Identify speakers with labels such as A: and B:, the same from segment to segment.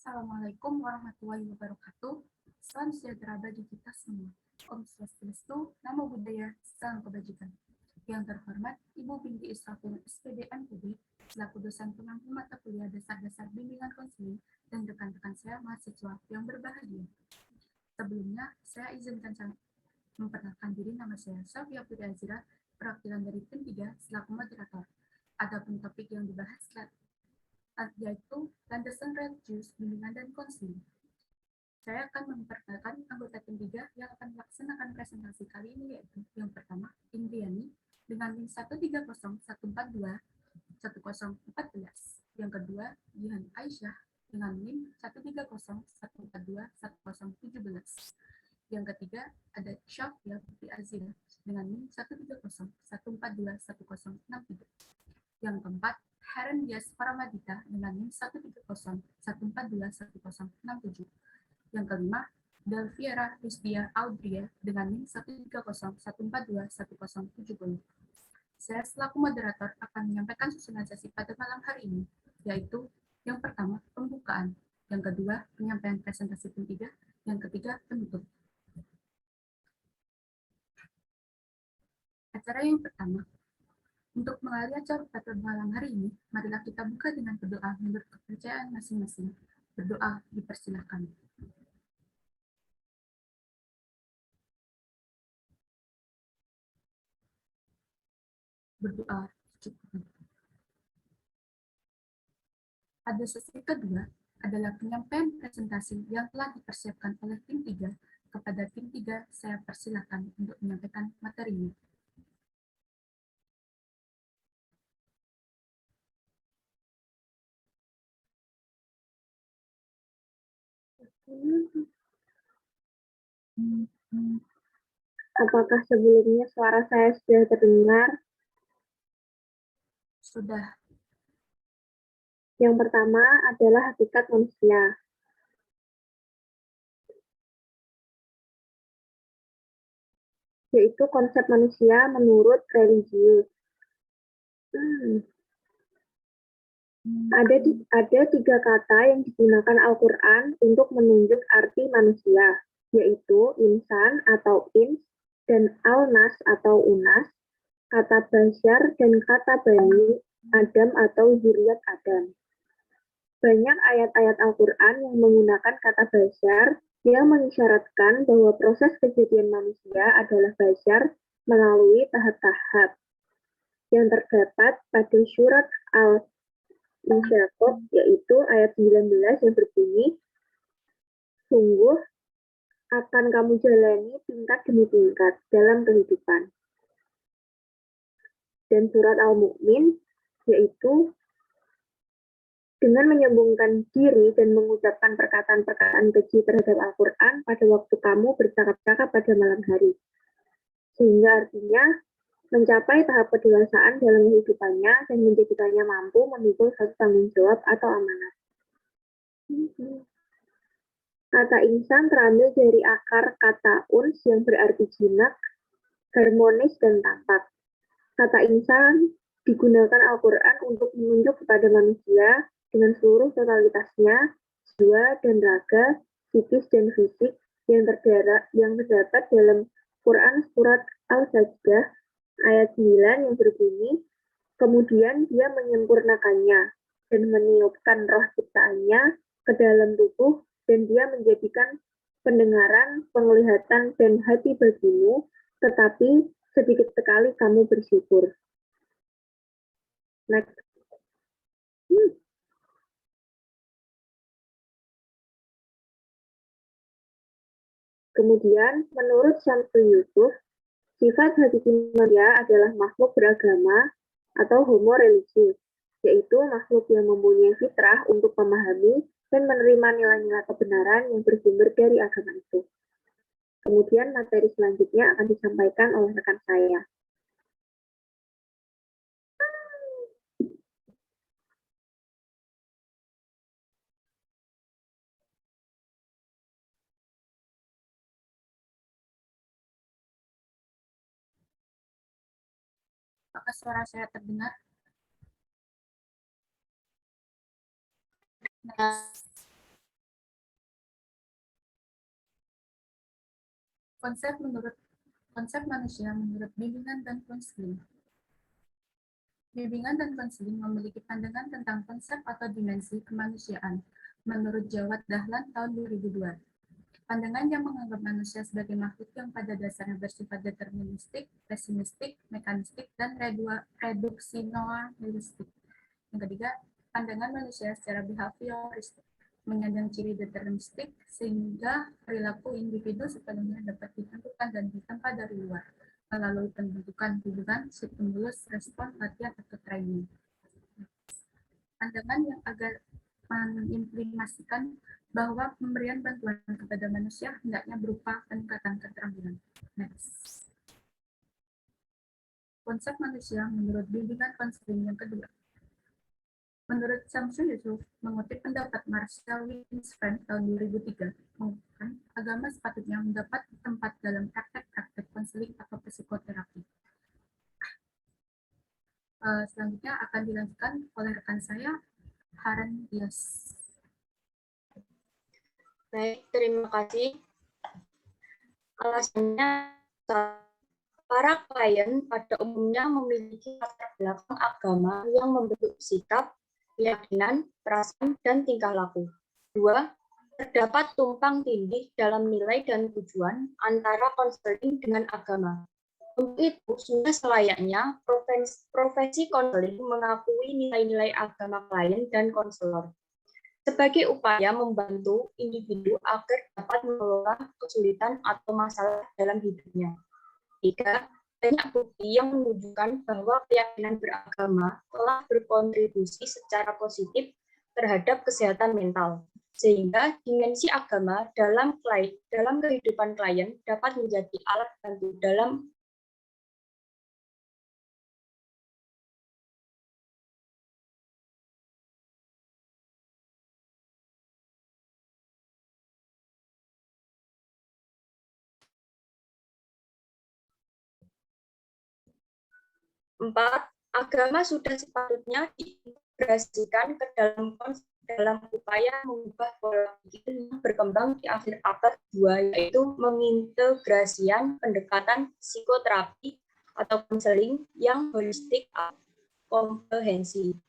A: Assalamualaikum warahmatullahi wabarakatuh. Salam sejahtera bagi kita semua. Om Swastiastu, Namo Buddhaya, Salam Kebajikan. Yang terhormat Ibu Binti Israfil SPD MPD, selaku dosen pengampu mata kuliah dasar-dasar bimbingan konseling dan rekan-rekan saya mahasiswa yang berbahagia. Sebelumnya, saya izinkan memperkenalkan diri. Nama saya Safia Putri Azira, perwakilan dari tim 3 selaku moderator. Adapun topik yang dibahas yaitu landasan religius, bimbingan dan konseling. Saya akan memperkenalkan anggota tim 3 yang akan melaksanakan presentasi kali ini, yaitu yang pertama, Indriani dengan NIM 13014210411. Yang kedua, Jihan Aisyah dengan NIM 13014211017. Yang ketiga, ada Syafia Putri Azira dengan NIM 13014211063. Yang keempat, Heren Dias Paramadita dengan NIM 13014211067. Yang kelima, Delviera Rizdia Audria dengan NIM 13014211070. Saya selaku moderator akan menyampaikan susunan sesi pada malam hari ini, yaitu yang pertama, pembukaan, yang kedua, penyampaian presentasi tim 3, yang ketiga, penutup. Acara yang pertama, untuk mengakhiri acara pada malam hari ini, marilah kita buka dengan berdoa menurut kepercayaan masing-masing. Berdoa dipersilakan. Berdoa cukup. Pada sesi kedua adalah penyampaian presentasi yang telah dipersiapkan oleh tim 3. Kepada tim 3, saya persilakan untuk menyampaikan materinya.
B: Apakah sebelumnya suara saya sudah terdengar?
A: Sudah.
B: Yang pertama adalah hakikat manusia. Yaitu konsep manusia menurut religius. Ada 3 kata yang digunakan Al-Quran untuk menunjuk arti manusia, yaitu insan atau ins, dan al-nas atau unas, kata basyar, dan kata bani, Adam atau zuriat Adam. Banyak ayat-ayat Al-Quran yang menggunakan kata basyar yang mengisyaratkan bahwa proses kejadian manusia adalah basyar melalui tahap-tahap yang terdapat pada surat Al-Insyirah, yaitu ayat 19 yang berbunyi, sungguh akan kamu jalani tingkat demi tingkat dalam kehidupan. Dan surat Al-Mu'min, yaitu dengan menyambungkan diri dan mengucapkan perkataan-perkataan keji terhadap Al-Quran pada waktu kamu bercakap-cakap pada malam hari. Sehingga artinya mencapai tahap kedewasaan dalam kehidupannya dan menjadikannya mampu memikul satu tanggung jawab atau amanat. Kata insan terambil dari akar kata uns yang berarti jinak, harmonis, dan tampak. Kata insan digunakan Al-Quran untuk menunjuk kepada manusia dengan seluruh totalitasnya, jiwa dan raga, psikis dan fisik yang terdapat dalam Quran surat Al-Sajdah ayat 9 yang berbunyi, kemudian dia menyempurnakannya dan meniupkan roh ciptaannya ke dalam tubuh, dan dia menjadikan pendengaran, penglihatan, dan hati bagimu, tetapi sedikit sekali kamu bersyukur. Next. Kemudian, menurut Syamsul Yusuf, sifat hakiki manusia adalah makhluk beragama atau homo religius, yaitu makhluk yang mempunyai fitrah untuk memahami dan menerima nilai-nilai kebenaran yang bersumber dari agama itu. Kemudian materi selanjutnya akan disampaikan oleh rekan saya.
A: Apakah suara saya terdengar? Konsep manusia menurut bimbingan dan konseling. Bimbingan dan konseling memiliki pandangan tentang konsep atau dimensi kemanusiaan menurut Jawad Dahlan tahun 2002. Pandangan yang menganggap manusia sebagai makhluk yang pada dasarnya bersifat deterministik, pesimistik, mekanistik, dan reduksionalistik. Yang ketiga, pandangan manusia secara behavioristik, menyandang ciri deterministik sehingga perilaku individu sepenuhnya dapat ditentukan dan ditempa dari luar melalui pembentukan hubungan, stimulus, respon, latihan, atau training. Pandangan yang agak mengimplikasikan bahwa pemberian bantuan kepada manusia hendaknya berupa peningkatan keterampilan. Next. Konsep manusia menurut bimbingan konseling yang kedua. Menurut Samsul Yusuf, mengutip pendapat Marcel Winsfriend tahun 2003, mengatakan agama sepatutnya mendapat tempat dalam praktek-praktek konseling atau psikoterapi. Selanjutnya akan dilanjutkan oleh rekan saya, Haren Dias.
C: Baik, terima kasih. Alasannya, para klien pada umumnya memiliki latar belakang agama yang membentuk sikap, keyakinan, perasaan, dan tingkah laku. 2. Terdapat tumpang tindih dalam nilai dan tujuan antara konseling dengan agama. Untuk itu, sudah selayaknya profesi konseling mengakui nilai-nilai agama klien dan konselor sebagai upaya membantu individu agar dapat mengelola kesulitan atau masalah dalam hidupnya. 3. Banyak bukti yang menunjukkan bahwa keyakinan beragama telah berkontribusi secara positif terhadap kesehatan mental, sehingga dimensi agama dalam kehidupan klien dapat menjadi alat bantu dalam Empat, agama sudah sepatutnya diintegrasikan ke dalam upaya mengubah pola pikir yang berkembang di akhir abad 2, yaitu mengintegrasikan pendekatan psikoterapi atau konseling yang holistik atau komprehensi.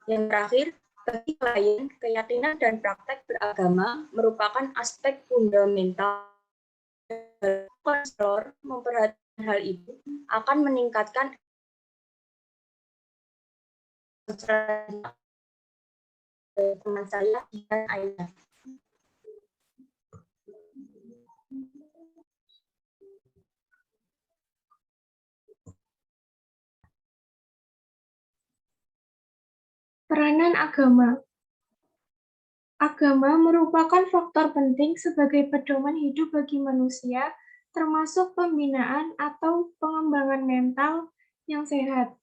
C: Yang terakhir, bagi klien, keyakinan dan praktek beragama merupakan aspek fundamental. Konselor memperhatikan hal itu akan meningkatkan teman saya dan ayah.
D: Peranan agama. Agama merupakan faktor penting sebagai pedoman hidup bagi manusia, termasuk pembinaan atau pengembangan mental yang sehat.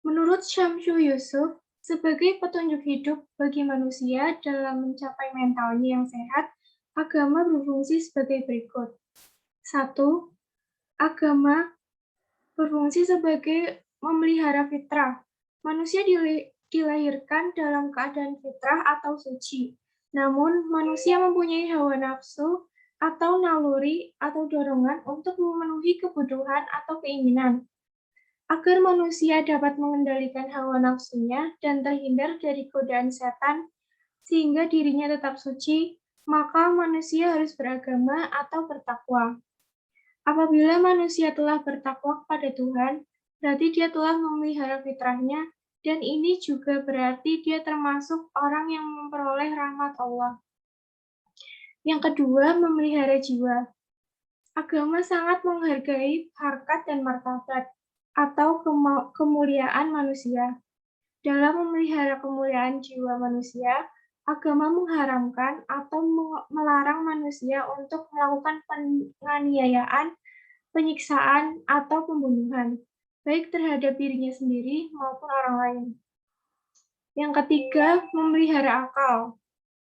D: Menurut Syamsul Yusuf, sebagai petunjuk hidup bagi manusia dalam mencapai mentalnya yang sehat, agama berfungsi sebagai berikut. 1. Agama berfungsi sebagai memelihara fitrah. Manusia dilahirkan dalam keadaan fitrah atau suci. Namun, manusia mempunyai hawa nafsu atau naluri atau dorongan untuk memenuhi kebutuhan atau keinginan. Agar manusia dapat mengendalikan hawa nafsunya dan terhindar dari godaan setan, sehingga dirinya tetap suci, maka manusia harus beragama atau bertakwa. Apabila manusia telah bertakwa kepada Tuhan, berarti dia telah memelihara fitrahnya, dan ini juga berarti dia termasuk orang yang memperoleh rahmat Allah. Yang kedua, memelihara jiwa. Agama sangat menghargai harkat dan martabat, atau kemuliaan manusia. Dalam memelihara kemuliaan jiwa manusia, agama mengharamkan atau melarang manusia untuk melakukan penganiayaan, penyiksaan, atau pembunuhan, baik terhadap dirinya sendiri maupun orang lain. Yang ketiga, memelihara akal.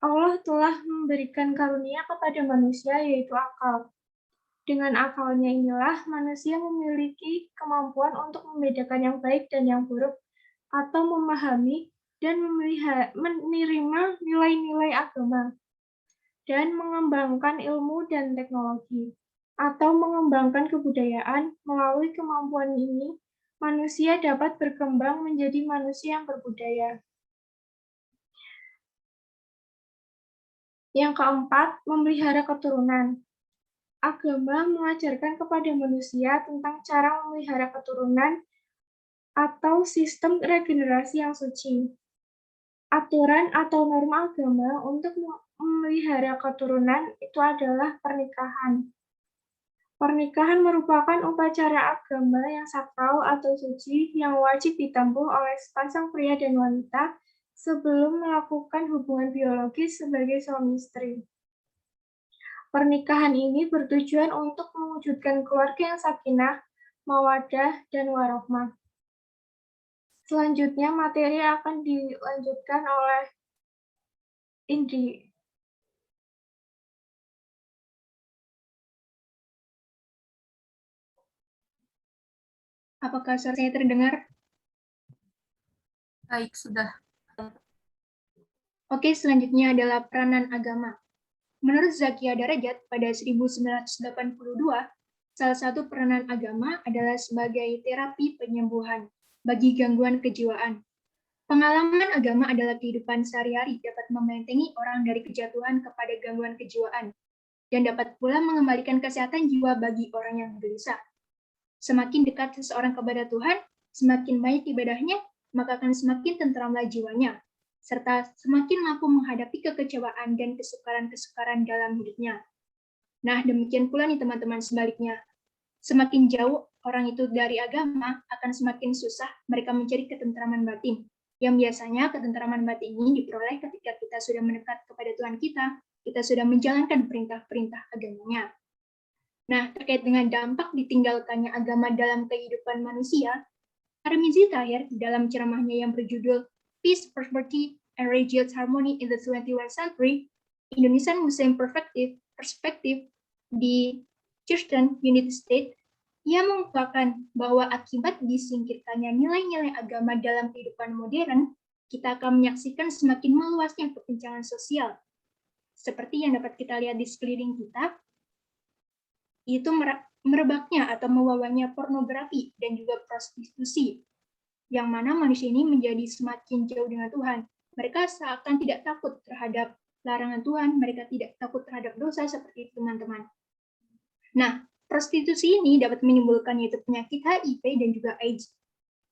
D: Allah telah memberikan karunia kepada manusia, yaitu akal. Dengan akalnya inilah manusia memiliki kemampuan untuk membedakan yang baik dan yang buruk, atau memahami dan menerima nilai-nilai agama, dan mengembangkan ilmu dan teknologi, atau mengembangkan kebudayaan. Melalui kemampuan ini, manusia dapat berkembang menjadi manusia yang berbudaya. Yang keempat, memelihara keturunan. Agama mengajarkan kepada manusia tentang cara memelihara keturunan atau sistem regenerasi yang suci. Aturan atau norma agama untuk memelihara keturunan itu adalah pernikahan. Pernikahan merupakan upacara agama yang sakral atau suci yang wajib ditempuh oleh sepasang pria dan wanita sebelum melakukan hubungan biologis sebagai suami istri. Pernikahan ini bertujuan untuk mewujudkan keluarga yang sakinah, mawaddah, dan warohmah. Selanjutnya, materi akan dilanjutkan oleh Indri. Apakah suara saya terdengar?
A: Baik, sudah.
D: Oke, selanjutnya adalah peranan agama. Menurut Zakia Darajat pada 1982, salah satu peranan agama adalah sebagai terapi penyembuhan bagi gangguan kejiwaan. Pengalaman agama adalah kehidupan sehari-hari dapat membentengi orang dari kejatuhan kepada gangguan kejiwaan dan dapat pula mengembalikan kesehatan jiwa bagi orang yang gelisah. Semakin dekat seseorang kepada Tuhan, semakin baik ibadahnya, maka akan semakin tenteramlah jiwanya, serta semakin mampu menghadapi kekecewaan dan kesukaran-kesukaran dalam hidupnya. Nah, demikian pula nih teman-teman sebaliknya. Semakin jauh orang itu dari agama, akan semakin susah mereka mencari ketenteraman batin. Yang biasanya ketenteraman batin ini diperoleh ketika kita sudah mendekat kepada Tuhan kita sudah menjalankan perintah-perintah agamanya. Nah, terkait dengan dampak ditinggalkannya agama dalam kehidupan manusia, Tarmizi Tahir dalam ceramahnya yang berjudul Peace, Prosperity, and Religious Harmony in the 21st Century, Indonesian Muslim Perspective di Churchton, United States, ia mengungkapkan bahwa akibat disingkirkannya nilai-nilai agama dalam kehidupan modern, kita akan menyaksikan semakin meluasnya kebencangan sosial. Seperti yang dapat kita lihat di sekeliling kita, itu merebaknya atau mewabahnya pornografi dan juga prostitusi, yang mana manusia ini menjadi semakin jauh dengan Tuhan. Mereka seakan tidak takut terhadap larangan Tuhan, mereka tidak takut terhadap dosa seperti itu, teman-teman. Nah, prostitusi ini dapat menimbulkan yaitu penyakit HIV dan juga AIDS.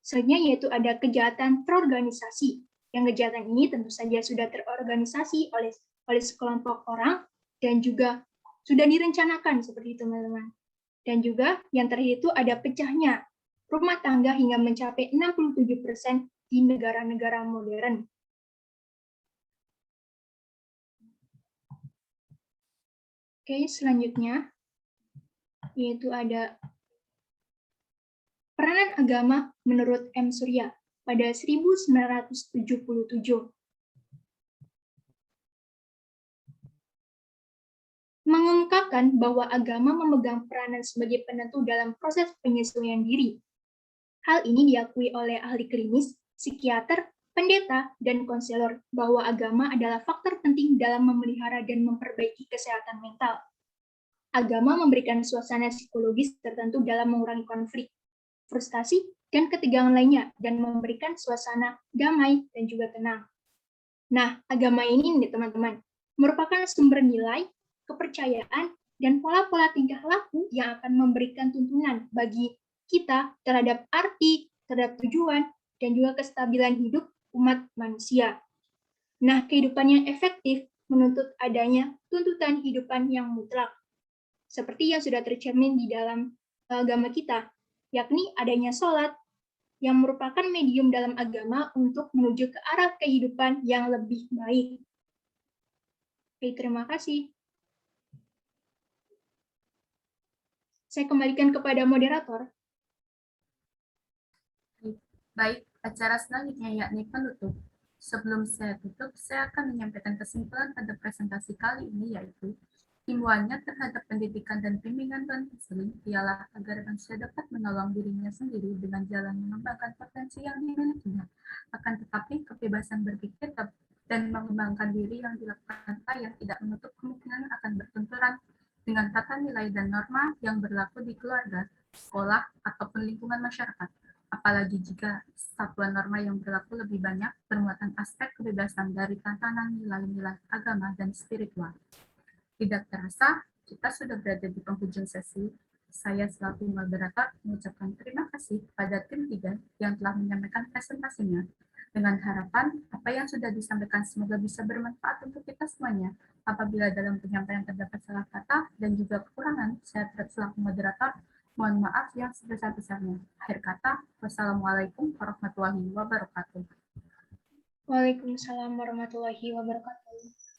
D: Selanjutnya yaitu ada kejahatan terorganisasi. Yang kejahatan ini tentu saja sudah terorganisasi oleh sekelompok orang dan juga sudah direncanakan seperti itu, teman-teman. Dan juga yang terakhir itu ada pecahnya rumah tangga hingga mencapai 67% di negara-negara modern. Oke, selanjutnya yaitu ada peranan agama menurut M. Surya pada 1977. Mengungkapkan bahwa agama memegang peranan sebagai penentu dalam proses penyesuaian diri. Hal ini diakui oleh ahli klinis, psikiater, pendeta, dan konselor bahwa agama adalah faktor penting dalam memelihara dan memperbaiki kesehatan mental. Agama memberikan suasana psikologis tertentu dalam mengurangi konflik, frustasi, dan ketegangan lainnya, dan memberikan suasana damai dan juga tenang. Nah, agama ini nih teman-teman, merupakan sumber nilai, kepercayaan, dan pola-pola tingkah laku yang akan memberikan tuntunan bagi kita terhadap arti, terhadap tujuan, dan juga kestabilan hidup umat manusia. Nah, kehidupan yang efektif menuntut adanya tuntutan kehidupan yang mutlak, seperti yang sudah tercermin di dalam agama kita, yakni adanya sholat, yang merupakan medium dalam agama untuk menuju ke arah kehidupan yang lebih baik. Oke, terima kasih. Saya kembalikan kepada moderator.
A: Baik, acara selanjutnya yakni penutup. Sebelum saya tutup, saya akan menyampaikan kesimpulan pada presentasi kali ini, yaitu Himbauannya terhadap pendidikan dan bimbingan dan konseling ialah agar manusia dapat menolong dirinya sendiri dengan jalan mengembangkan potensi yang dimilikinya. Akan tetapi, kebebasan berpikir dan mengembangkan diri yang dilakukan klien tidak menutup kemungkinan akan berbenturan dengan tata nilai dan norma yang berlaku di keluarga, sekolah, ataupun lingkungan masyarakat. Apalagi jika satuan norma yang berlaku lebih banyak bermuatan aspek kebebasan dari tatanan nilai-nilai agama dan spiritual. Tidak terasa, kita sudah berada di penghujung sesi. Saya selaku moderator mengucapkan terima kasih pada tim 3 yang telah menyampaikan presentasinya. Dengan harapan, apa yang sudah disampaikan semoga bisa bermanfaat untuk kita semuanya. Apabila dalam penyampaian terdapat salah kata dan juga kekurangan, saya selaku moderator mohon maaf yang sebesar-besarnya. Akhir kata, wassalamualaikum warahmatullahi wabarakatuh.
D: Waalaikumsalam warahmatullahi wabarakatuh.